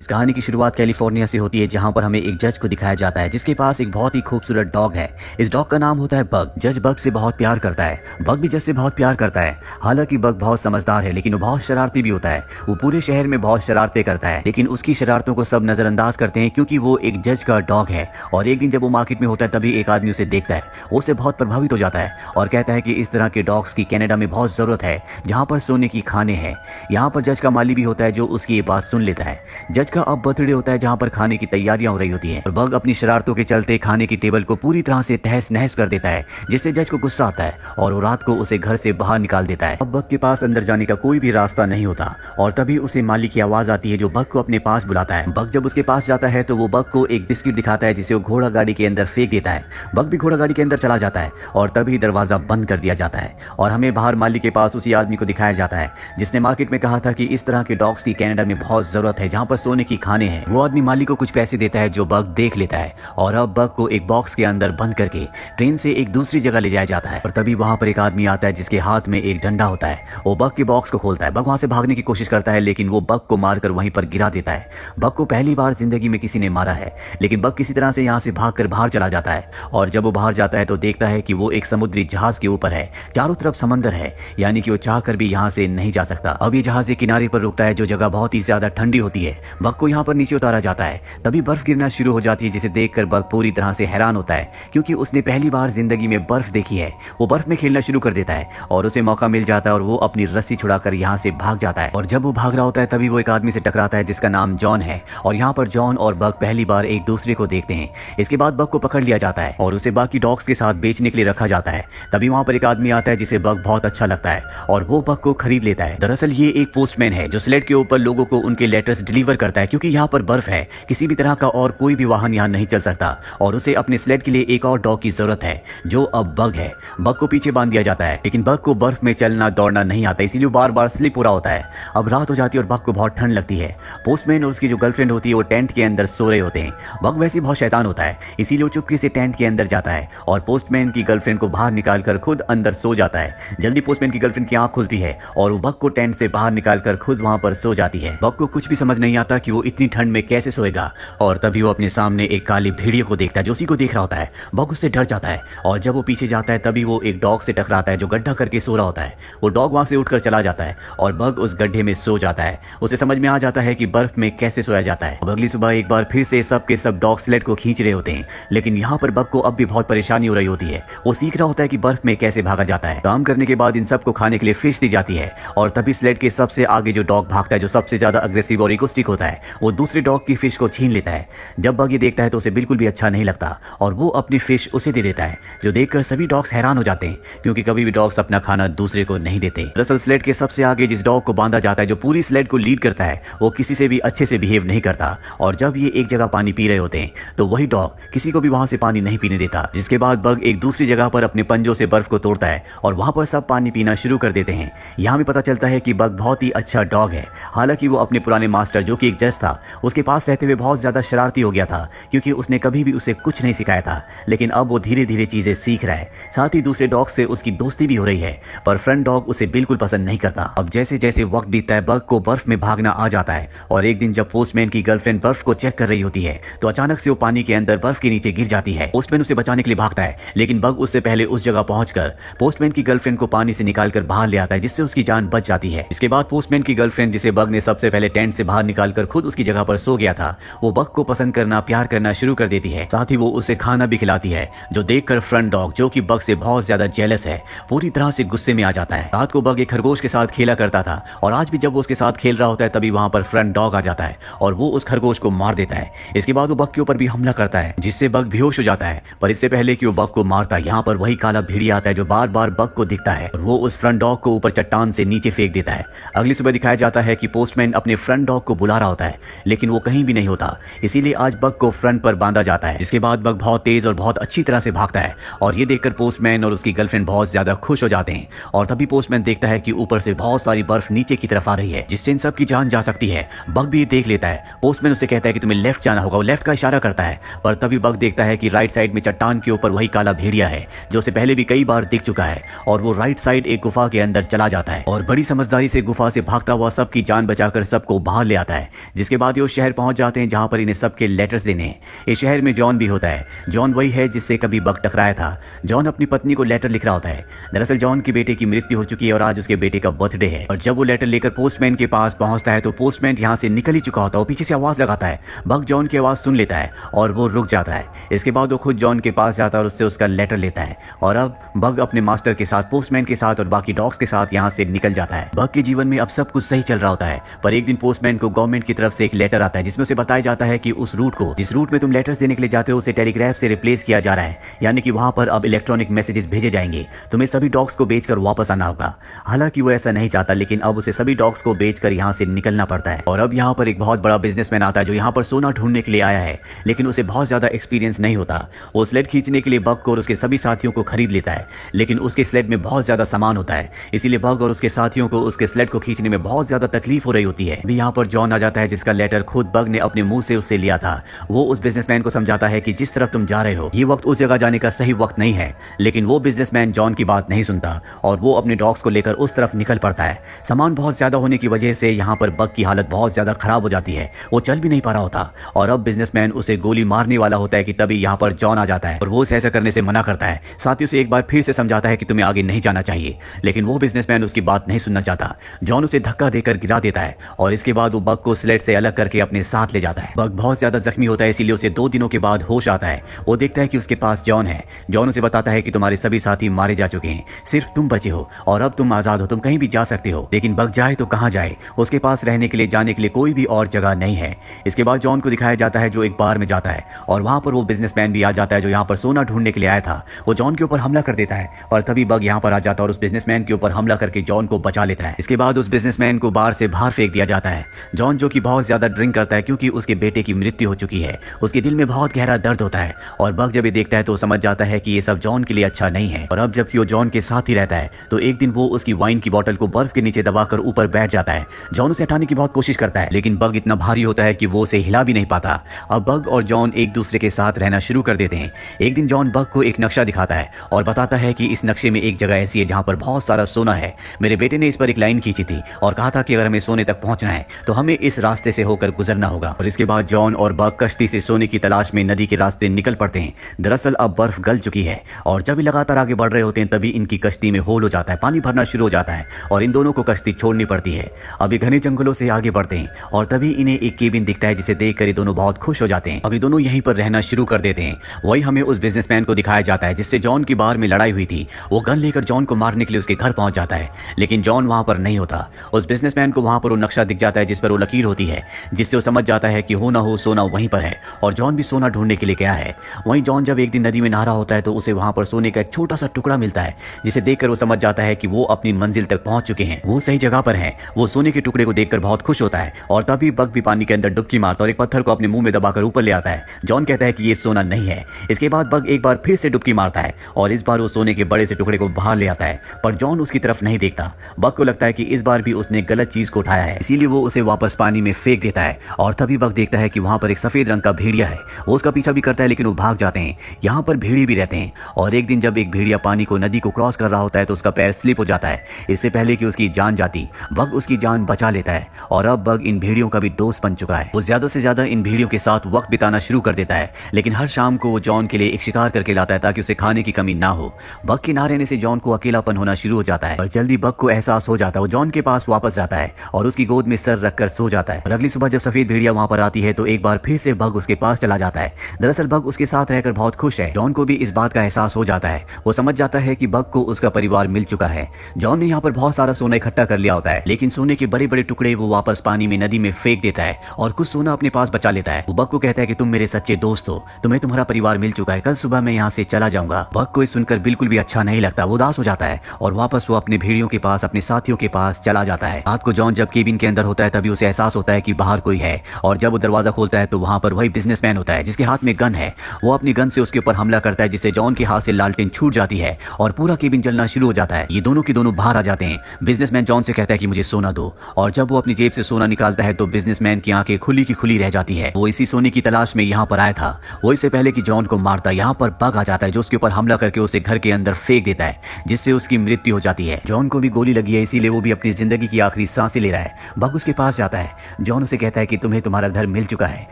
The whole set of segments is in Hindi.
इस कहानी की शुरुआत कैलिफोर्निया से होती है, जहां पर हमें एक जज को दिखाया जाता है जिसके पास एक बहुत ही खूबसूरत डॉग है। इस डॉग का नाम होता है बग। जज बग से बहुत प्यार करता है, बग भी जज से बहुत प्यार करता है। हालांकि बग बहुत समझदार है, लेकिन वो बहुत शरारती भी होता है। वो पूरे शहर में बहुत शरारतें करता है, लेकिन उसकी शरारतों को सब नजरअंदाज करते हैं क्योंकि वो एक जज का डॉग है। और एक दिन जब वो मार्केट में होता है, तभी एक आदमी उसे देखता है। वो उससे बहुत प्रभावित हो जाता है और कहता है कि इस तरह के डॉग्स की कनाडा में बहुत जरूरत है, जहाँ पर सोने की खाने हैं। यहाँ पर जज का माली भी होता है जो उसकी ये बात सुन लेता है। जज का अब बर्थडे होता है, जहाँ पर खाने की तैयारियां हो रही होती हैं और बग अपनी शरारतों के चलते खाने की टेबल को पूरी तरह से तहस नहस कर देता है, जिससे जज को गुस्सा आता है और वो रात को उसे घर से बाहर निकाल देता है। अब बग के पास अंदर जाने का कोई भी रास्ता नहीं होता और तभी उसे माली की आवाज आती है जो बग को अपने पास बुलाता है। बग जब उसके पास जाता है तो वो बग को एक बिस्किट दिखाता है, जिसे वो घोड़ा गाड़ी के अंदर फेंक देता है। बग भी घोड़ा गाड़ी के अंदर चला जाता है और तभी दरवाजा बंद कर दिया जाता है और हमें बाहर माली के पास उसी आदमी को दिखाया जाता है जिसने मार्केट में कहा था कि इस तरह के डॉग्स की कनाडा में बहुत जरूरत है, जहाँ पर सोने की खाने हैं। वो आदमी माली को कुछ पैसे देता है जो बग देख लेता है और अब बग को एक बॉक्स के अंदर बंद करके ट्रेन से एक दूसरी जगह ले जाया जाता है। और तभी वहां पर एक आदमी आता है जिसके हाथ में एक डंडा होता है। वो बग के बॉक्स को खोलता है। बग वहां से भागने की कोशिश करता है, लेकिन वो बग को मारकर वहीं पर गिरा देता है। बग को पहली बार जिंदगी में किसी ने मारा है, लेकिन बग किसी तरह से यहाँ से भागकर बाहर चला जाता है। और जब वो बाहर जाता है तो देखता है कि वो एक समुद्री जहाज के ऊपर है। चारों तरफ समंदर है, यानी कि वो चाहकर भी यहाँ से नहीं जा सकता। अब ये जहाज एक किनारे पर रुकता है, जो जगह बहुत ही ज्यादा ठंडी होती है। बग को यहाँ पर नीचे उतारा जाता है। तभी बर्फ गिरना शुरू हो जाती है, जिसे देखकर बग पूरी तरह से हैरान होता है क्योंकि उसने पहली बार जिंदगी में बर्फ देखी है। वो बर्फ में खेलना शुरू कर देता है और उसे मौका मिल जाता है और वो अपनी रस्सी छुड़ाकर यहाँ से भाग जाता है। और जब वो भाग रहा होता है तभी वो एक आदमी से टकराता है जिसका नाम जॉन है। और यहाँ पर जॉन और बग पहली बार एक दूसरे को देखते हैं। इसके बाद बग को पकड़ लिया जाता है और उसे बाकी डॉग्स के साथ बेचने के लिए रखा जाता है। तभी वहाँ पर एक आदमी आता है जिसे बग बहुत अच्छा लगता है और वो बग को खरीद लेता है। दरअसल ये एक पोस्टमैन है जो स्लेट के ऊपर लोगों को उनके लेटर्स डिलीवर करता है, क्योंकि यहाँ पर बर्फ है, किसी भी तरह का और कोई भी वाहन यहाँ नहीं चल सकता और उसे अपने स्लेड के लिए एक और डॉग की जरूरत है जो अब बग है। बग को पीछे बांध दिया जाता है, लेकिन बग को बर्फ में चलना दौड़ना नहीं आता, इसीलिए वो बार बार स्लिप हो रहा होता है। अब रात हो जाती है और बग को बहुत ठंड लगती है। पोस्टमैन और उसकी जो गर्लफ्रेंड होती है वो टेंट के अंदर सो रहे होते हैं। बग वैसे बहुत शैतान होता है, इसीलिए वो चुपके से टेंट के अंदर जाता है और पोस्टमैन की गर्लफ्रेंड को बाहर निकालकर खुद अंदर सो जाता है। जल्दी पोस्टमैन की गर्लफ्रेंड की आंख खुलती है और वो बग को टेंट से बाहर निकालकर खुद वहां पर सो जाती है। बग को कुछ भी समझ नहीं आता कि वो इतनी ठंड में कैसे सोएगा और तभी वो अपने सामने एक काली भेड़िए को देखता है जो उसी को देख रहा होता है। बग उससे डर जाता है और जब वो पीछे जाता है तभी वो एक डॉग से टकराता है जो गड्ढा करके सो रहा होता है। वो डॉग वहां से उठकर चला जाता है और बग उस गड्ढे में सो जाता है। उसे समझ में आ जाता है कि बर्फ में कैसे सोया जाता है। अब अगली सुबह एक बार फिर से सब के सब डॉग स्लेड को खींच रहे होते हैं, लेकिन यहाँ पर बग को अब भी बहुत परेशानी हो रही होती है। वो सीख रहा होता है कि बर्फ में कैसे भागा जाता है। काम करने के बाद इन सबको खाने के लिए फिश दी जाती है और तभी स्लेड के सबसे आगे जो डॉग भागता है, जो सबसे ज्यादा अग्रेसिव और इगोस्टिक होता है, वो दूसरे डॉग की फिश को छीन लेता है। जब बग ये देखता है तो उसे बिल्कुल भी अच्छा नहीं लगता और वो अपनी फिश उसे दे देता है, जो देखकर सभी डॉग्स हैरान हो जाते हैं क्योंकि कभी भी डॉग्स अपना खाना दूसरे को नहीं देते। दरअसल स्लेड के सबसे आगे जिस डॉग को बांधा जाता है, जो पूरी स्लेड को लीड करता है, वो किसी से भी अच्छे से बिहेव नहीं करता और जब ये एक जगह पानी पी रहे होते हैं तो वही डॉग किसी को भी वहां से पानी नहीं पीने देता। जिसके बाद बग एक दूसरी जगह पर अपने पंजों से बर्फ को तोड़ता है और वहां पर सब पानी पीना शुरू कर देते हैं। यहाँ भी पता चलता है कि बग बहुत ही अच्छा डॉग है। हालांकि वो अपने पुराने मास्टर जो कि एक जज था, उसके पास रहते हुए बहुत ज्यादा शरारती हो गया था क्योंकि उसने कभी भी उसे कुछ नहीं सिखाया था, लेकिन अब वो धीरे धीरे चीजें सीख रहा है। साथ ही दूसरे डॉग से उसकी दोस्ती भी हो रही है, पर फ्रंट डॉग उसे बिल्कुल पसंद नहीं करता। अब जैसे जैसे वक्त बीतता है, बग को बर्फ में भागना आ जाता है और एक दिन जब पोस्टमैन की गर्लफ्रेंड बर्फ को चेक कर रही होती है तो अचानक से वो पानी के अंदर बर्फ के नीचे गिर जाती है। पोस्टमैन उसे बचाने के लिए भागता है, लेकिन बग उससे पहले उस जगह पहुंचकर पोस्टमैन की गर्लफ्रेंड को पानी से निकालकर बाहर ले आता है, जिससे उसकी जान बच जाती है। इसके बाद पोस्टमैन की गर्लफ्रेंड, जिसे बग ने सबसे पहले टेंट से बाहर निकालकर खुद उसकी जगह पर सो गया था, वो बग को पसंद करना, प्यार करना शुरू कर देती है। साथ ही वो उसे खाना भी खिलाती है, जो देखकर फ्रंट डॉग, जो कि बग से बहुत ज्यादा जेलस है, पूरी तरह से गुस्से में आ जाता है। रात को बग एक खरगोश के साथ खेला करता था और आज भी जब वो उसके साथ खेल रहा होता है तभी वहां पर फ्रंट डॉग आ जाता है और वो उस खरगोश को मार देता है। इसके बाद वो बग के ऊपर भी हमला करता है, जिससे बग बेहोश हो जाता है। पर इससे पहले कि वो बग को मारता, यहाँ पर वही काला भेड़िया आता है जो बार बार बग को दिखता है और वो उस फ्रंट डॉग को ऊपर चट्टान से नीचे फेंक देता है। अगली सुबह दिखाया जाता है कि पोस्टमैन अपने फ्रंट डॉग को बुला रहा होता है, लेकिन वो कहीं भी नहीं होता, इसीलिए आज बग को फ्रंट पर बांधा जाता है। जिसके बाद बग बहुत तेज और बहुत अच्छी तरह से भागता है और ये देखकर पोस्टमैन और उसकी गर्लफ्रेंड बहुत ज्यादा खुश हो जाते हैं। और तभी पोस्टमैन देखता है कि ऊपर से बहुत सारी बर्फ नीचे की तरफ आ रही है, जिससे इन सब की जान जा सकती है। बग भी देख लेता है। पोस्टमैन उसे कहता है कि तुम्हें लेफ्ट जाना होगा, वो लेफ्ट का इशारा करता है, पर तभी बग देखता है कि राइट साइड में चट्टान के ऊपर वही काला भेड़िया है जो उसे पहले भी कई बार दिख चुका है और वो राइट साइड एक गुफा के अंदर चला जाता है और बड़ी समझदारी से गुफा से भागता हुआ सबकी जान बचाकर सबको बाहर ले आता है। जिसके बाद ये उस शहर पहुंच जाते हैं जहां पर इन्हें सबके लेटर्स देने हैं। इस शहर में जॉन भी होता है। जॉन वही है जिससे कभी बग टकराया था। जॉन अपनी पत्नी को लेटर लिख रहा होता है। दरअसल जॉन के बेटे की मृत्यु हो चुकी है और आज उसके बेटे का बर्थडे है। और जब वो लेटर लेकर पोस्टमैन के पास पहुंचता है तो पोस्टमैन यहाँ से निकल ही चुका होता है। वो पीछे से आवाज लगाता है। बग जॉन की आवाज सुन लेता है और वो रुक जाता है। इसके बाद वो खुद जॉन के पास जाता है और उससे उसका लेटर लेता है। और अब बग अपने मास्टर के साथ, पोस्टमैन के साथ और बाकी डॉग्स के साथ यहाँ से निकल जाता है। बग के जीवन में अब सब कुछ सही चल रहा होता है, पर एक दिन पोस्टमैन को गवर्नमेंट की तरफ से एक लेटर आता है जिसमें उसे बताया जाता है कि उस रूट को, जिस रूट में तुम लेटर्स देने के लिए जाते हो, उसे टेलीग्राफ से रिप्लेस किया जा रहा है। यानी कि वहां पर अब इलेक्ट्रॉनिक मैसेजेस भेजे जाएंगे। तुम्हें सभी डॉग्स को बेचकर वापस आना होगा। हालांकि वो ऐसा नहीं चाहता, लेकिन अब उसे सभी डॉग्स को बेचकर यहाँ से निकलना पड़ता है। और अब यहाँ पर एक बहुत बड़ा बिजनेसमैन आता है जो यहाँ पर सोना ढूंढने के लिए आया है, लेकिन उसे बहुत ज्यादा एक्सपीरियंस नहीं होता। वो स्लेड खींचने के लिए बग को और उसके सभी साथियों को खरीद लेता है, लेकिन उसके स्लेड में बहुत ज्यादा सामान होता है, इसीलिए बग और उसके साथियों को उसके स्लेड को खींचने में बहुत ज्यादा तकलीफ हो रही होती है। अभी यहाँ पर जॉन आ जाता है जिसका लेटर खुद बग ने अपने मुंह से उससे लिया था। वो उस बिजनेसमैन को समझाता है कि जिस तरफ तुम जा रहे हो ये वक्त उस जगह जाने का सही वक्त नहीं है, लेकिन वो बिजनेसमैन जॉन की बात नहीं सुनता और वो अपने डॉग्स को लेकर उस तरफ निकल पड़ता है। सामान बहुत ज्यादा होने की वजह से यहाँ पर बग की हालत बहुत ज्यादा खराब हो जाती है। वो चल भी नहीं पा रहा होता और अब बिजनेसमैन उसे गोली मारने वाला होता है कि तभी यहाँ पर जॉन आ जाता है और वो उसे ऐसा करने से मना करता है। साथ ही उसे एक बार फिर से समझाता है कि तुम्हें आगे नहीं जाना चाहिए, लेकिन वो बिजनेसमैन उसकी बात नहीं सुनना चाहता। जॉन उसे धक्का देकर गिरा देता है और इसके बाद वो बग को स्लेड से अलग करके अपने साथ ले जाता है। बग बहुत ज्यादा जख्मी होता है, इसीलिए उसे 2 दिनों के बाद होश आता है। वो देखता है कि उसके पास जॉन है। जॉन उसे बताता है कि तुम्हारे सभी साथी मारे जा चुके हैं, सिर्फ तुम बचे हो और अब तुम आजाद हो, तुम कहीं भी जा सकते हो। लेकिन बग जाए तो कहां जाए, उसके पास रहने के लिए, जाने के लिए कोई भी और जगह नहीं है। इसके बाद जॉन को दिखाया जाता है जो एक बार में जाता है और वहां पर वो बिजनेसमैन भी आ जाता है जो यहाँ पर सोना ढूंढने के लिए आया था। वो जॉन के ऊपर हमला कर देता है और तभी बग यहाँ पर आ जाता है और उस बिजनेसमैन के ऊपर हमला करके जॉन को बचा लेता है। इसके बाद उस बिजनेसमैन को बार से बाहर फेंक दिया जाता है। जॉन जो कि बहुत ज्यादा ड्रिंक करता है क्योंकि उसके बेटे की मृत्यु हो चुकी है, उसके दिल में बहुत गहरा दर्द होता है और बग जब ये देखता है तो समझ जाता है कि ये सब जॉन के लिए अच्छा नहीं है। और अब जबकि वो जॉन के साथ ही रहता है तो एक दिन वो उसकी वाइन की बोतल को बर्फ के नीचे दबाकर ऊपर बैठ जाता है। जॉन उसे हटाने की बहुत कोशिश करता है, लेकिन बग इतना भारी होता है कि वो उसे हिला भी नहीं पाता। अब बग और जॉन एक दूसरे के साथ रहना शुरू कर देते हैं। एक दिन जॉन बग को एक नक्शा दिखाता है और बताता है कि इस नक्शे में एक जगह ऐसी है जहां पर बहुत सारा सोना है। मेरे बेटे ने इस पर एक लाइन खींची थी और कहा था कि अगर हमें सोने तक पहुंचना है तो हमें इस रास्ते से होकर गुजरना होगा। और इसके बाद जॉन और बग कश्ती से सोने की तलाश में नदी के रास्ते निकल पड़ते हैं। दरअसल अब बर्फ गल चुकी है और जब ये लगातार आगे बढ़ रहे होते हैं तभी इनकी कश्ती में होल हो जाता है, पानी भरना शुरू हो जाता है और इन दोनों को कश्ती छोड़नी पड़ती है। अब ये घने जंगलों से आगे बढ़ते हैं और तभी इन्हें एक केबिन दिखता है जिसे देखकर ये दोनों बहुत खुश हो जाते हैं। अभी दोनों यहीं पर रहना शुरू कर देते हैं। वही हमें उस बिजनेसमैन को दिखाया जाता है जिससे जॉन की बार में लड़ाई हुई थी। वो गन लेकर जॉन को मारने के लिए उसके घर पहुंच जाता है, लेकिन जॉन वहां पर नहीं होता। उस बिजनेसमैन को वहां पर वो नक्शा दिख जाता है जिस पर वो लकीर होती है, जिससे वो समझ जाता है कि हो ना हो सोना वहीं पर है और जॉन भी सोना ढूंढने के लिए गया है। वहीं जॉन जब एक दिन नदी में नहा रहा होता है तो उसे वहां पर सोने का एक छोटा सा टुकड़ा मिलता है, जिसे देखकर वो समझ जाता है कि वो अपनी मंजिल तक पहुंच चुके हैं, वो सही जगह पर हैं। वो सोने के टुकड़े को देखकर बहुत खुश होता है और तभी बग भी पानी के अंदर डुबकी मारता और एक पत्थर को अपने मुंह में दबाकर ऊपर ले आता है। जॉन कहता है कि ये सोना नहीं है। इसके बाद बग एक बार फिर से डुबकी मारता है और इस बार वो सोने के बड़े से टुकड़े को बाहर ले आता है, पर जॉन उसकी तरफ नहीं देखता। बग को लगता है कि इस बार भी उसने गलत चीज को उठाया है, इसीलिए वो उसे वापस पानी में फेंक देता है। और तभी बग देखता है कि वहां पर एक सफेद रंग का भेड़िया है। वो उसका पीछा भी करता है लेकिन वो भाग जाते हैं। यहाँ पर भेड़िए भी रहते हैं और एक दिन जब एक भेड़िया पानी को, नदी को क्रॉस कर रहा होता है तो उसका पैर स्लिप हो जाता है। इससे पहले कि उसकी जान जाती, बग उसकी जान बचा लेता है और अब बग इन भेड़ियों का भी दोस्त बन चुका है। वो ज्यादा से ज्यादा इन भेड़ियों के साथ वक्त बिताना शुरू कर देता है, लेकिन हर शाम को वो जॉन के लिए एक शिकार करके लाता है ताकि उसे खाने की कमी ना हो। बग के ना रहने से जॉन को अकेलापन होना शुरू हो जाता है और जल्दी बग को एहसास हो जाता है। वो जॉन के पास वापस जाता है और उसकी गोद में सर रखकर सो जाता है। और अगली सुबह जब सफेद भेड़िया वहां पर आती है तो एक बार फिर से बग उसके पास चला जाता है। दरअसल बग उसके साथ रहकर बहुत खुश है। जॉन को भी इस बात का एहसास हो जाता है। वो समझ जाता है कि बग को उसका परिवार मिल चुका है। जॉन ने यहाँ पर बहुत सारा सोना इकट्ठा कर लिया होता है, लेकिन सोने के बड़े बड़े टुकड़े वो वापस पानी में, नदी में फेंक देता है और कुछ सोना अपने पास बचा लेता है। वो बग को कहता है कि तुम मेरे सच्चे दोस्त हो, तुम्हें तुम्हारा परिवार मिल चुका है, कल सुबह मैं यहाँ से चला जाऊंगा। बग को सुनकर बिल्कुल भी अच्छा नहीं लगता, वो उदास हो जाता है और वापस वो अपने भेड़ियों के पास, अपने साथियों के पास चला जाता है। रात को जॉन जब केबिन के अंदर होता है तभी उसे एहसास होता है कि बाहर कोई है और जब वो दरवाजा खोलता है तो वहां पर वही बिजनेसमैन होता है जिसके हाथ में गन है। वो अपनी गन से उसके ऊपर हमला करता है जिससे जॉन के हाथ से लालटेन छूट जाती है और पूरा केबिन जलना शुरू हो जाता है। ये दोनों के दोनों बाहर आ जाते हैं। बिजनेसमैन जॉन से कहता है कि मुझे सोना दो और जब वो अपनी जेब से सोना निकालता है तो बिजनेसमैन की आंखें खुली की खुली रह जाती है। वो इसी सोने की तलाश में यहाँ पर आया था। वो इससे पहले कि जॉन को मारता यहाँ पर बग आ जाता है जो उसके ऊपर हमला करके उसे घर के अंदर फेंक देता है जिससे उसकी मृत्यु हो जाती है। जॉन को भी गोली लगी है, इसीलिए वो भी अपनी जिंदगी की आखिरी सांसें ले रहा है। बग उसके पास जाता है। जॉन उसे कहता है कि तुम्हें तुम्हारा घर मिल चुका है,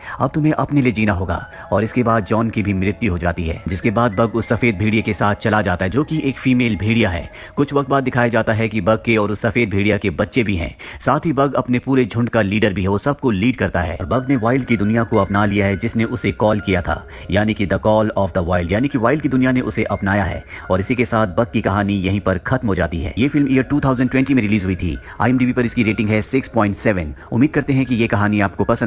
अब तुम्हें अपने लिए जीना होगा। और इसके बाद जॉन की भी मृत्यु हो जाती है, जिसके बाद बग उस सफेद भेड़िए के साथ चला जाता है जो कि एक फीमेल भेड़िया है। कुछ वक्त बाद दिखाया जाता है कि बग के और उस सफेद भेड़िया के बच्चे भी हैं। साथ ही बग अपने पूरे झुंड का लीडर भी है, वो सबको लीड करता है। और बग ने वाइल्ड की दुनिया को अपना लिया है जिसने उसे कॉल किया था, यानी कि the call of the wild, यानी कि वाइल्ड की दुनिया ने उसे अपनाया है। और इसी के साथ बग की कहानी यहीं पर खत्म हो जाती है। ये फिल्म ईयर 2020 में रिलीज हुई थी। IMDb पर इसकी रेटिंग है 6.7। उम्मीद करते हैं कि ये कहानी आपको पसंद